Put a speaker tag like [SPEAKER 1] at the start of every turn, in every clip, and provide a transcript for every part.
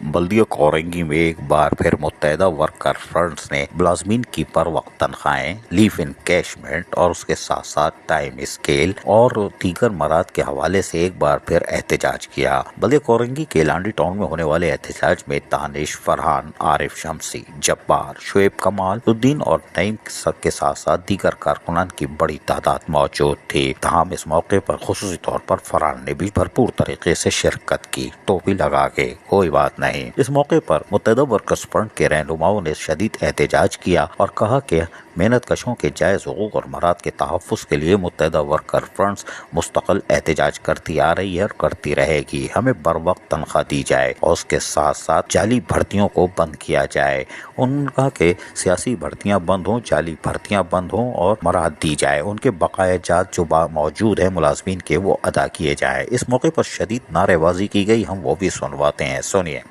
[SPEAKER 1] बल्दिया कोरंगी में एक बार फिर मुत्तहदा वर्कर फ्रंट्स ने मुलाजमीन की पर वक्त तनख्वाहें, लीव इनकैशमेंट और उसके साथ साथ टाइम स्केल और दीगर मराद के हवाले से एक बार फिर एहतजाज किया। बल्दिया कोरंगी के लांडी टाउन में होने वाले एहतजाज में तानिश, फरहान, आरिफ शमसी, जब्बार, शुएब कमाल, उद्दीन और नईम के साथ साथ दीगर कारकुनान की बड़ी तादाद मौजूद थी। तमाम इस मौके पर खुसूसी तौर पर फरहान ने भी भरपूर तरीके से शिरकत की, टोपी लगा के, कोई बात नहीं। इस मौके पर मुत्तहदा वर्कर्स फ्रंट के रहनुमाओं ने शदीद एहतजाज किया और कहा कि मेहनत कशों के जायज हुकूक और मराद के तहफ़्फ़ुज़ के लिए मुत्तहदा वर्कर फ्रंट्स मुस्तकिल एहतजाज करती आ रही है और करती रहेगी। हमें बर वक्त तनख्वाह दी जाए और उसके साथ साथ जाली भर्तियों को बंद किया जाए। उन्होंने कहा कि सियासी भर्तियाँ बंद हों, जाली भर्तियाँ बंद हों और मराद दी जाए। उनके बकाया जात जो मौजूद है मुलाजमीन के, वो अदा किए जाए। इस मौके पर शदीद नारेबाजी की गई, हम वो भी सुनवाते हैं, सुनिए।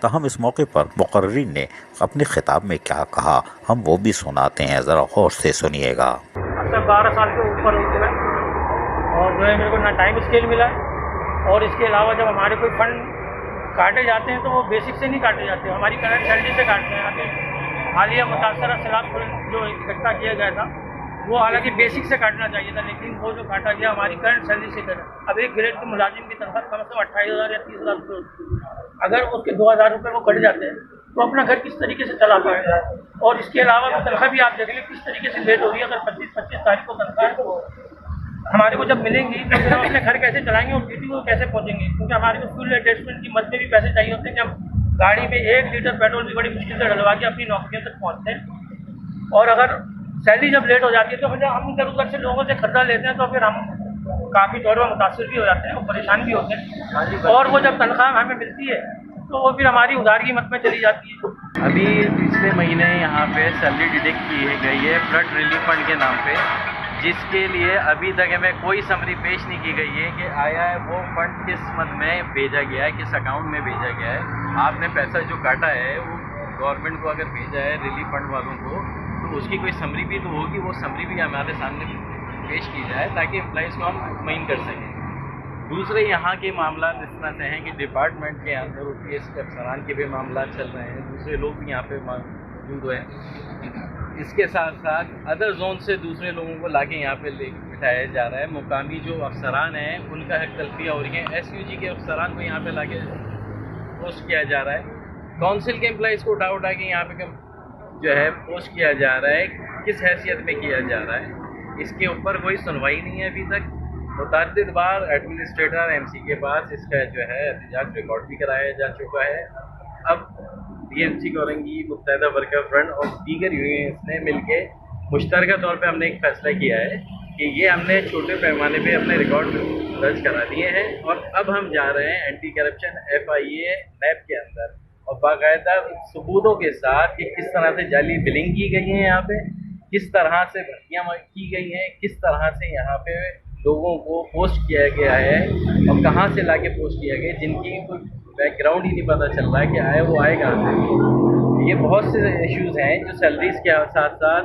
[SPEAKER 1] तहम इस मौके पर मुकर्रिरीन ने अपने खिताब में क्या कहा, हम वो भी सुनाते हैं, जरा गौर से सुनिएगा।
[SPEAKER 2] 12 साल के ऊपर हो चुका है और जो है मेरे को ना टाइम स्केल मिला है और इसके अलावा जब हमारे कोई फंड काटे जाते हैं तो वो बेसिक से नहीं काटे जाते, हमारी करंट सैलरी से काटते हैं। अभी हालिया मुतासरा सैलाब जो इकट्ठा किया गया था वो हालांकि बेसिक से काटना चाहिए था, लेकिन वो जो काटा गया हमारी करंट सैलरी से कटा। अब एक ग्रेड के मुलाजिम की तनख्वाह कम से कम 28,000 या 30,000 रुपये होती है। अगर उसके 2,000 रुपये वो कट जाते हैं तो अपना घर किस तरीके से चला पाएगा। और इसके अलावा तनख्वाह भी आप देख लें किस तरीके से लेट हो रही है। अगर 25 तारीख को तनख्वाह है तो हमारे को जब मिलेंगी तो फिर हम अपने घर कैसे चलाएंगे और ड्यूटी को कैसे पहुँचेंगे, क्योंकि हमारे को फ्यूल अटैचमेंट की मद में भी पैसे चाहिए होते हैं कि हम गाड़ी में 1 लीटर पेट्रोल भी बड़ी मुश्किल से डलवा के अपनी नौकरियों तक पहुँचते हैं। और अगर सैलरी जब लेट हो जाती है तो फिर हम इधर उधर से लोगों से खर्चा लेते हैं तो फिर हम काफ़ी तौर पर मुतासर भी हो जाते हैं और परेशान भी होते हैं। और वो जब तनख्वाह हमें मिलती है तो वो फिर हमारी उधार की मद में चली जाती है।
[SPEAKER 3] अभी पिछले महीने यहाँ पे सैलरी डिडक्ट की गई है फ्लड रिलीफ फंड के नाम पे, जिसके लिए अभी तक हमें कोई समरी पेश नहीं की गई है कि आया है वो फंड किस मद में भेजा गया है, किस अकाउंट में भेजा गया है। आपने पैसा जो काटा है वो गवर्नमेंट को अगर भेजा है रिलीफ फंड वालों को तो उसकी कोई समरी भी तो होगी, वो समरी भी हमारे सामने पेश की जाए ताकि एम्प्लॉइज़ को हम मुतमईन कर सकें। दूसरे यहाँ के मामला इस तरह से हैं कि डिपार्टमेंट के अंदर OPS के अफसरान के भी मामला चल रहे हैं, दूसरे लोग भी यहाँ पे मौजूद हैं। इसके साथ साथ अदर जोन से दूसरे लोगों को लाके यहाँ पे ले बिठाया जा रहा है। मुकामी जो अफसरान हैं उनका हक तलफियाँ हो रही हैं, SUG के अफसरान को यहाँ पे लाके पोस्ट किया जा रहा है। काउंसिल के एम्प्लॉइज़ को उठा के यहाँ पे जो है पोस्ट किया जा रहा है, किस हैसियत में किया जा रहा है, इसके ऊपर कोई सुनवाई नहीं है अभी तक। मुतअद्दिद बार एडमिनिस्ट्रेटर MC के पास इसका जो है एहतजाज रिकॉर्ड भी कराया जा चुका है। अब DMC कोरंगी, मुत्तहदा वर्कर फ्रंट और दीगर यूनियंस ने मिलके मुश्तरका तौर पे हमने एक फ़ैसला किया है कि ये हमने छोटे पैमाने पे अपने रिकॉर्ड दर्ज करा दिए हैं और अब हम जा रहे हैं एंटी करप्शन FIA NAP के अंदर और बाकायदा सबूतों के साथ कि किस तरह से जाली बिलिंग की गई है, यहाँ पे किस तरह से भर्तियाँ की गई हैं, किस तरह से यहाँ पे लोगों को पोस्ट किया गया है और कहाँ से लाके पोस्ट किया गया, जिनकी कोई बैकग्राउंड ही नहीं पता चल रहा है कि आए वो आए कहाँ से। ये बहुत से इश्यूज़ हैं जो सैलरीज़ के साथ साथ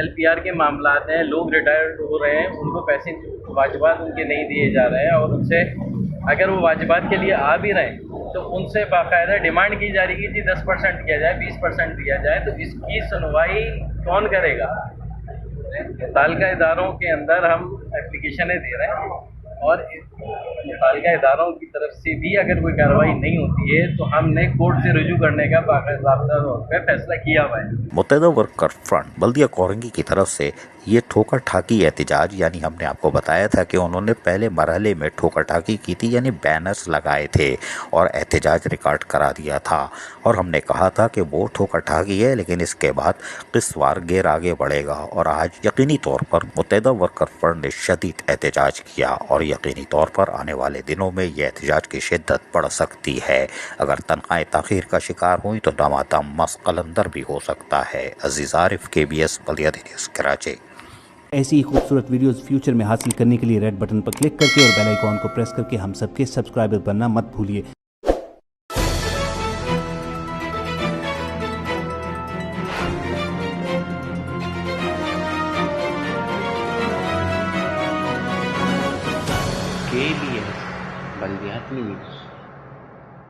[SPEAKER 3] LPR के मामला हैं। लोग रिटायर्ड हो रहे हैं, उनको पैसे वाजिबात उनके नहीं दिए जा रहे हैं और उनसे अगर वो वाजिबात के लिए आ भी रहे हैं तो उनसे बाकायदा डिमांड की जा रही है कि 10% दिया जाए, 20% दिया जाए। तो इसकी सुनवाई कौन करेगा? मुतल्लिका इदारों के अंदर हम एप्लीकेशनें दे रहे हैं और मुतल्लिका इदारों की तरफ से भी अगर कोई कार्रवाई नहीं होती है तो हमने कोर्ट से रुजू करने का बाकायदा तौर पर फैसला किया हुआ है।
[SPEAKER 1] मुत्तहदा वर्कर फ्रंट बल्दिया कोरंगी की तरफ से ये ठोकर ठाकी एहतजाज, यानी हमने आपको बताया था कि उन्होंने पहले मरहले में ठोकर ठाकी की थी, यानी बैनर्स लगाए थे और एहतजाज रिकॉर्ड करा दिया था और हमने कहा था कि वो ठोकर ठाकी है लेकिन इसके बाद किस्वार गेर आगे बढ़ेगा। और आज यकीनी तौर पर मुत्तहदा वर्कर फ्रंट ने शदीद एहतजाज किया और यकीनी तौर पर आने वाले दिनों में यह एहतजाज की शिद्दत बढ़ सकती है। अगर तनख्वाहें ताख़ीर का शिकार हुई तो दमादम मस्कलंदर भी हो सकता है। अजीज़ आरिफ, KBS बल्दिया न्यूज़ कराची।
[SPEAKER 4] ऐसी ही खूबसूरत वीडियोस फ्यूचर में हासिल करने के लिए रेड बटन पर क्लिक करके और बेल आइकॉन को प्रेस करके हम सबके सब्सक्राइबर बनना मत भूलिए।
[SPEAKER 5] KBS बल्दियात न्यूज।